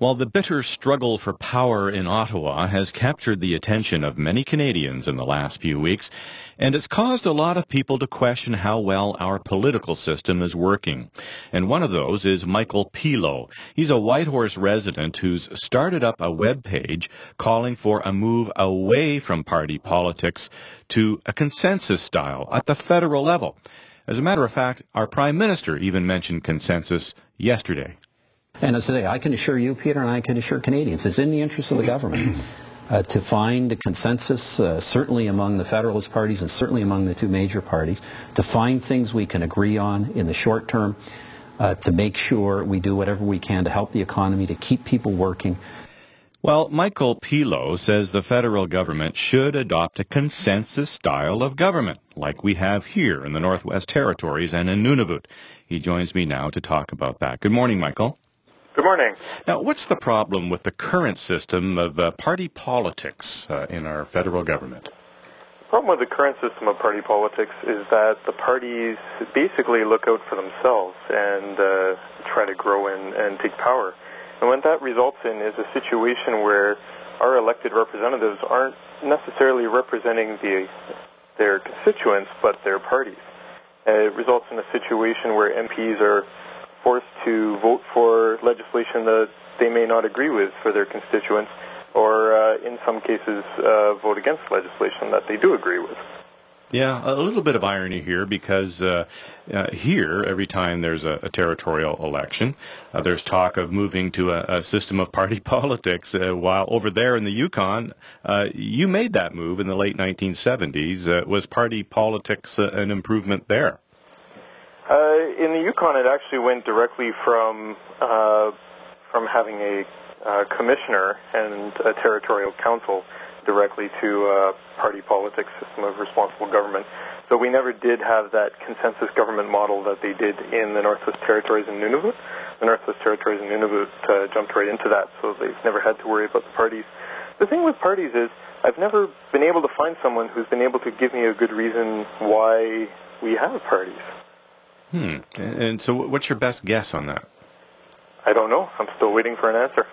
While the bitter struggle for power in Ottawa has captured the attention of many Canadians in the last few weeks, and it's caused a lot of people to question how well our political system is working. And one of those is Michael Pilo. He's a Whitehorse resident who's started up a web page calling for a move away from party politics to a consensus style at the federal level. As a matter of fact, our Prime Minister even mentioned consensus yesterday. And as I say, I can assure you, Peter, and I can assure Canadians, it's in the interest of the government to find a consensus, certainly among the Federalist parties and certainly among the two major parties, to find things we can agree on in the short term, to make sure we do whatever we can to help the economy, to keep people working. Well, Michael Pilo says the federal government should adopt a consensus style of government, like we have here in the Northwest Territories and in Nunavut. He joins me now to talk about that. Good morning, Michael. Good morning. Now, what's the problem with the current system of party politics in our federal government? The problem with the current system of party politics is that the parties basically look out for themselves and try to grow and take power. And what that results in is a situation where our elected representatives aren't necessarily representing their constituents, but their parties. It results in a situation where MPs are forced to vote for legislation that they may not agree with for their constituents, or in some cases vote against legislation that they do agree with. Yeah, a little bit of irony here because here, every time there's a territorial election, there's talk of moving to a system of party politics, while over there in the Yukon, you made that move in the late 1970s. Was party politics an improvement there? In the Yukon, it actually went directly from having a commissioner and a territorial council directly to a party politics system of responsible government. So we never did have that consensus government model that they did in the Northwest Territories and Nunavut. The Northwest Territories and Nunavut jumped right into that, so they've never had to worry about the parties. The thing with parties is I've never been able to find someone who's been able to give me a good reason why we have parties. And so what's your best guess on that? I don't know. I'm still waiting for an answer.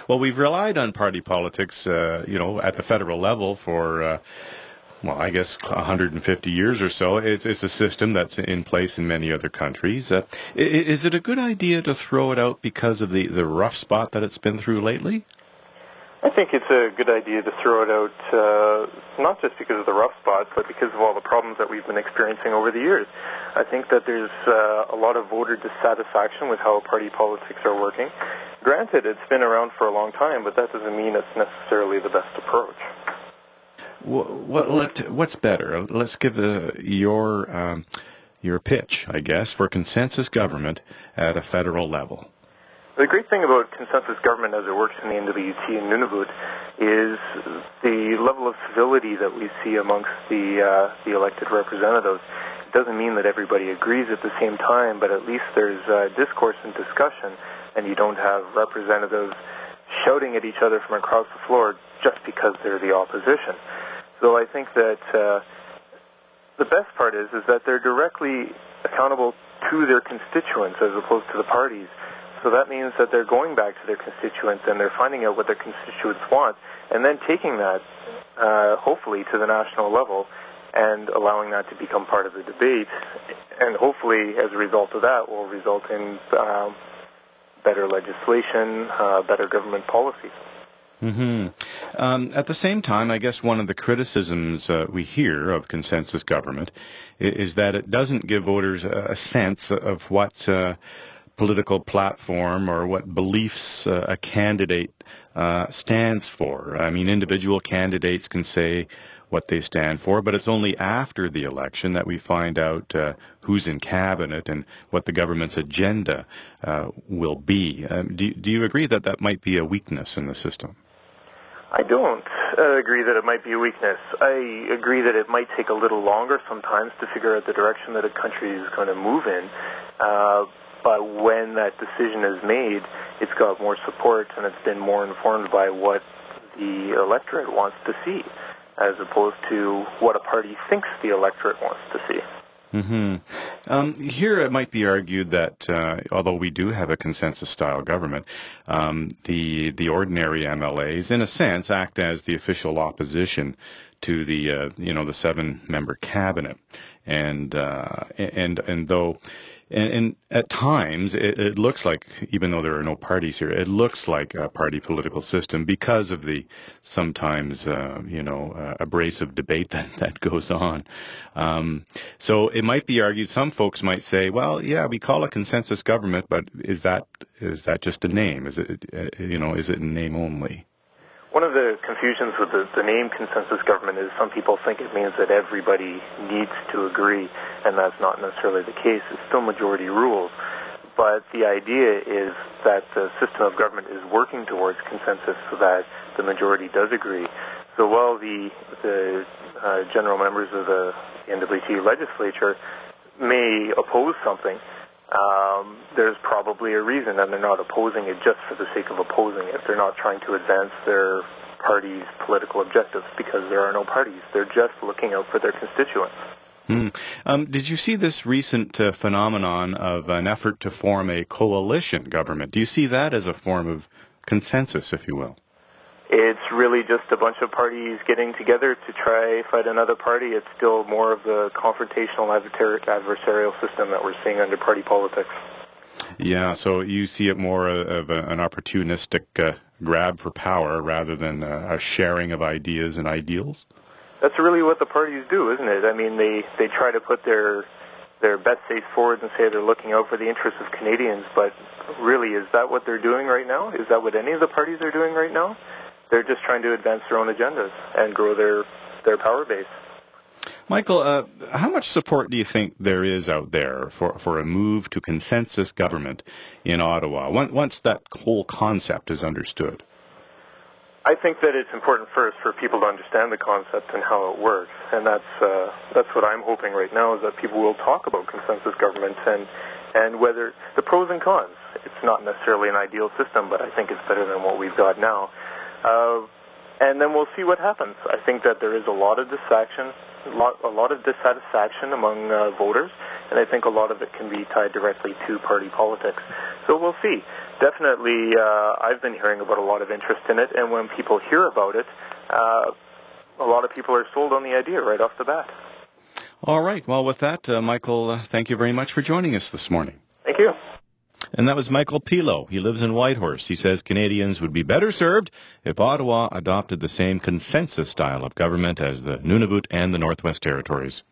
Well, we've relied on party politics, at the federal level for, I guess 150 years or so. It's a system that's in place in many other countries. Is it a good idea to throw it out because of the rough spot that it's been through lately? I think it's a good idea to throw it out, not just because of the rough spots, but because of all the problems that we've been experiencing over the years. I think that there's a lot of voter dissatisfaction with how party politics are working. Granted, it's been around for a long time, but that doesn't mean it's necessarily the best approach. What's better? Let's give your pitch, I guess, for consensus government at a federal level. The great thing about consensus government as it works in the NWT and Nunavut is the level of civility that we see amongst the elected representatives. It doesn't mean that everybody agrees at the same time, but at least there's discourse and discussion, and you don't have representatives shouting at each other from across the floor just because they're the opposition. So I think that the best part is that they're directly accountable to their constituents as opposed to the parties. So that means that they're going back to their constituents and they're finding out what their constituents want and then taking that, hopefully, to the national level and allowing that to become part of the debate. And hopefully, as a result of that, will result in better legislation, better government policies. At the same time, I guess one of the criticisms we hear of consensus government is that it doesn't give voters a sense of what political platform or what beliefs a candidate stands for. I mean, individual candidates can say what they stand for, but it's only after the election that we find out who's in cabinet and what the government's agenda will be. Do you agree that that might be a weakness in the system? I don't agree that it might be a weakness. I agree that it might take a little longer sometimes to figure out the direction that a country is going to move in. But when that decision is made, it's got more support and it's been more informed by what the electorate wants to see, as opposed to what a party thinks the electorate wants to see. Here it might be argued that although we do have a consensus-style government, the ordinary MLAs, in a sense, act as the official opposition to the the 7-member cabinet, and though. And at times, it looks like, even though there are no parties here, it looks like a party political system because of the sometimes, abrasive debate that goes on. So it might be argued, some folks might say, well, yeah, we call it consensus government, but is that just a name? Is it, is it a name only? One of the confusions with the name consensus government is some people think it means that everybody needs to agree, and that's not necessarily the case. It's still majority rules. But the idea is that the system of government is working towards consensus so that the majority does agree. So while the general members of the NWT legislature may oppose something, there's probably a reason, and they're not opposing it just for the sake of opposing it. They're not trying to advance their party's political objectives because there are no parties. They're just looking out for their constituents. Did you see this recent phenomenon of an effort to form a coalition government? Do you see that as a form of consensus, if you will? It's really just a bunch of parties getting together to try fight another party. It's still more of the confrontational adversarial system that we're seeing under party politics. Yeah, so you see it more of an opportunistic grab for power rather than a sharing of ideas and ideals? That's really what the parties do, isn't it? I mean, they try to put their best face forward and say they're looking out for the interests of Canadians, but really, is that what they're doing right now? Is that what any of the parties are doing right now? They're just trying to advance their own agendas and grow their power base. Michael, how much support do you think there is out there for a move to consensus government in Ottawa once that whole concept is understood? I think that it's important first for people to understand the concept and how it works, and that's what I'm hoping right now, is that people will talk about consensus government and whether the pros and cons. It's not necessarily an ideal system, but I think it's better than what we've got now. And then we'll see what happens. I think that there is a lot of dissatisfaction among voters, and I think a lot of it can be tied directly to party politics. So we'll see. Definitely, I've been hearing about a lot of interest in it, and when people hear about it, a lot of people are sold on the idea right off the bat. All right. Well, with that, Michael, thank you very much for joining us this morning. Thank you. And that was Michael Pilo. He lives in Whitehorse. He says Canadians would be better served if Ottawa adopted the same consensus style of government as the Nunavut and the Northwest Territories.